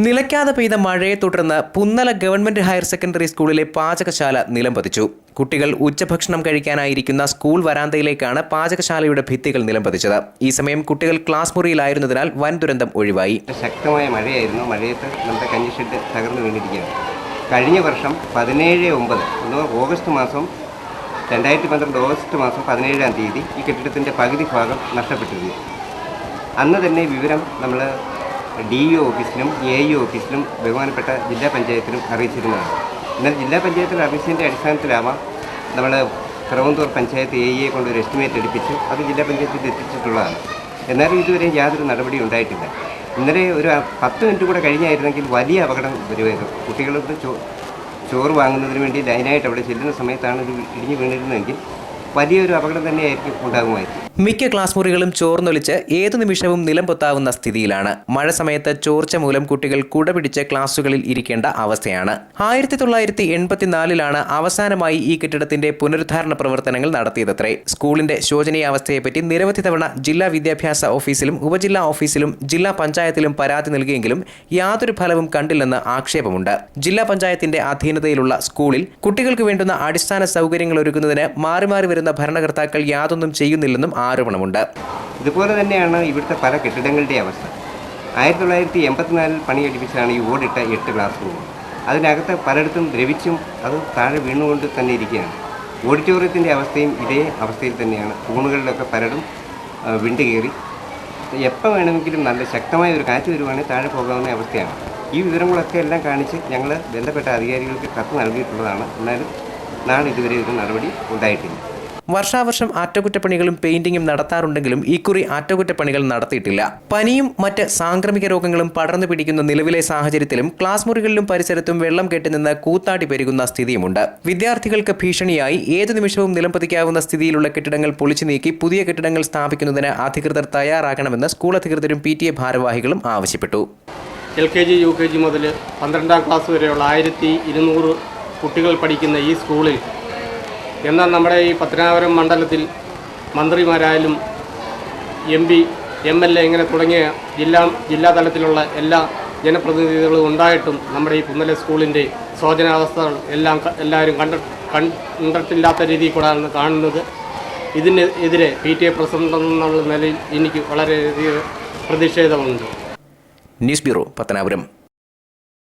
നിലയ്ക്കാതെ പെയ്ത മഴയെ തുടർന്ന് പുന്നല ഗവൺമെന്റ് ഹയർ സെക്കൻഡറി സ്കൂളിലെ പാചകശാല നിലംപതിച്ചു. കുട്ടികൾ ഉച്ചഭക്ഷണം കഴിക്കാനായിരിക്കുന്ന സ്കൂൾ വരാന്തയിലേക്കാണ് പാചകശാലയുടെ ഭിത്തികൾ നിലംപതിച്ചത്. ഈ സമയം കുട്ടികൾ ക്ലാസ് മുറിയിലായിരുന്നതിനാൽ വൻ ദുരന്തം ഒഴിവായി. ശക്തമായ മഴയായിരുന്നു. മഴയത്ത് നമ്മുടെ കഞ്ഞി ഷെഡ് തകർന്നു വീണിരിക്കുകയാണ്. കഴിഞ്ഞ വർഷം 17/9 ഓഗസ്റ്റ് മാസം 2012 ഓഗസ്റ്റ് മാസം 17-ാം തീയതി ഈ കെട്ടിടത്തിൻ്റെ പകുതി ഭാഗം നഷ്ടപ്പെട്ടിരുന്നു. അന്ന് തന്നെ വിവരം നമ്മൾ DEO ഓഫീസിലും AEO ഓഫീസിലും ബഹുമാനപ്പെട്ട ജില്ലാ പഞ്ചായത്തിലും അറിയിച്ചിരുന്നതാണ്. എന്നാൽ ജില്ലാ പഞ്ചായത്തിൽ അറിയിച്ചതിൻ്റെ അടിസ്ഥാനത്തിലാവാം നമ്മൾ പിറവന്തൂർ പഞ്ചായത്ത് AEയെ കൊണ്ട് ഒരു എസ്റ്റിമേറ്റ് എടുപ്പിച്ച് അത് ജില്ലാ പഞ്ചായത്തിൽ എത്തിച്ചിട്ടുള്ളതാണ്. എന്നാലും ഇതുവരെ യാതൊരു നടപടി ഉണ്ടായിട്ടില്ല. ഇന്നലെ ഒരു 10 മിനിറ്റ് കൂടെ കഴിഞ്ഞായിരുന്നെങ്കിൽ വലിയ അപകടം വരുമായിരുന്നു. കുട്ടികൾക്ക് ചോറ് വാങ്ങുന്നതിന് വേണ്ടി ലൈനായിട്ട് അവിടെ ചെല്ലുന്ന സമയത്താണ് ഇത് ഇടിഞ്ഞു വീണിരുന്നതെങ്കിൽ വലിയൊരു അപകടം തന്നെയായിരിക്കും ഉണ്ടാകുമായിരിക്കും. മിക്ക ക്ലാസ് മുറികളും ചോർന്നൊലിച്ച് ഏതു നിമിഷവും നിലംപൊത്താവുന്ന സ്ഥിതിയിലാണ്. മഴ സമയത്ത് ചോർച്ച മൂലം കുട്ടികൾ കുട പിടിച്ച് ക്ലാസുകളിൽ ഇരിക്കേണ്ട അവസ്ഥയാണ്. 1984 അവസാനമായി ഈ കെട്ടിടത്തിന്റെ പുനരുദ്ധാരണ പ്രവർത്തനങ്ങൾ നടത്തിയതത്രേ. സ്കൂളിന്റെ ശോചനീയാവസ്ഥയെപ്പറ്റി നിരവധി തവണ ജില്ലാ വിദ്യാഭ്യാസ ഓഫീസിലും ഉപജില്ലാ ഓഫീസിലും ജില്ലാ പഞ്ചായത്തിലും പരാതി നൽകിയെങ്കിലും യാതൊരു ഫലവും കണ്ടില്ലെന്ന് ആക്ഷേപമുണ്ട്. ജില്ലാ പഞ്ചായത്തിന്റെ അധീനതയിലുള്ള സ്കൂളിൽ കുട്ടികൾക്ക് വേണ്ടുന്ന അടിസ്ഥാന സൗകര്യങ്ങൾ ഒരുക്കുന്നതിന് മാറി മാറി വരുന്ന ഭരണകർത്താക്കൾ യാതൊന്നും ചെയ്യുന്നില്ലെന്നും ആരോപണമുണ്ട്. ഇതുപോലെ തന്നെയാണ് ഇവിടുത്തെ പല കെട്ടിടങ്ങളുടെ അവസ്ഥ. 1984 പണിയടിപ്പിച്ചാണ് ഈ ഓടിട്ട 8 ക്ലാസ് റൂം. അതിനകത്ത് പലയിടത്തും ദ്രവിച്ചും അത് താഴെ വീണുകൊണ്ട് തന്നെ ഇരിക്കുകയാണ്. ഓഡിറ്റോറിയത്തിൻ്റെ അവസ്ഥയും ഇതേ അവസ്ഥയിൽ തന്നെയാണ്. തൂണുകളിലൊക്കെ പലരും വിണ്ട് കയറി എപ്പോൾ വേണമെങ്കിലും നല്ല ശക്തമായ ഒരു കാറ്റ് വരുവാണെങ്കിൽ താഴെ പോകാവുന്ന അവസ്ഥയാണ്. ഈ വിവരങ്ങളൊക്കെ എല്ലാം കാണിച്ച് ഞങ്ങൾ ബന്ധപ്പെട്ട അധികാരികൾക്ക് കത്ത് നൽകിയിട്ടുള്ളതാണ്. എന്നാലും നാളെ ഇതുവരെ ഒരു നടപടി ഉണ്ടായിട്ടില്ല. വർഷാവർഷം അറ്റകുറ്റപ്പണികളും പെയിന്റിങ്ങും നടത്താറുണ്ടെങ്കിലും ഇക്കുറി അറ്റകുറ്റപ്പണികൾ നടത്തിയിട്ടില്ല. പനിയും മറ്റ് സാംക്രമിക രോഗങ്ങളും പടർന്നു പിടിക്കുന്ന നിലവിലെ സാഹചര്യത്തിലും ക്ലാസ് മുറികളിലും പരിസരത്തും വെള്ളം കെട്ടിനിന്ന് കൂത്താടി പെരുകുന്ന സ്ഥിതിയുമുണ്ട്. വിദ്യാർത്ഥികൾക്ക് ഭീഷണിയായി ഏതു നിമിഷവും നിലംപതിക്കാവുന്ന സ്ഥിതിയിലുള്ള കെട്ടിടങ്ങൾ പൊളിച്ചു നീക്കി പുതിയ കെട്ടിടങ്ങൾ സ്ഥാപിക്കുന്നതിന് അധികൃതർ തയ്യാറാകണമെന്ന് സ്കൂൾ അധികൃതരും PTA ഭാരവാഹികളും ആവശ്യപ്പെട്ടു. LKG UKG മുതൽ 12ാം ക്ലാസ് വരെയുള്ള 1200 കുട്ടികൾ പഠിക്കുന്ന ഈ സ്കൂളിൽ എന്നാൽ നമ്മുടെ ഈ പത്തനാപുരം മണ്ഡലത്തിൽ മന്ത്രിമാരായാലും MP MLA ഇങ്ങനെ തുടങ്ങിയ ജില്ലാ തലത്തിലുള്ള എല്ലാ ജനപ്രതിനിധികളും ഉണ്ടായിട്ടും നമ്മുടെ ഈ പുന്നല സ്കൂളിൻ്റെ ശോചനാവസ്ഥകൾ എല്ലാവരും കണ്ടിട്ടില്ലാത്ത രീതിയിൽ കൂടെയാണ് കാണുന്നത്. ഇതിനെതിരെ PTA പ്രസിഡന്റ് എന്നുള്ള നിലയിൽ എനിക്ക് വളരെയധികം പ്രതിഷേധമുണ്ട്. News bureau, Pathanapuram.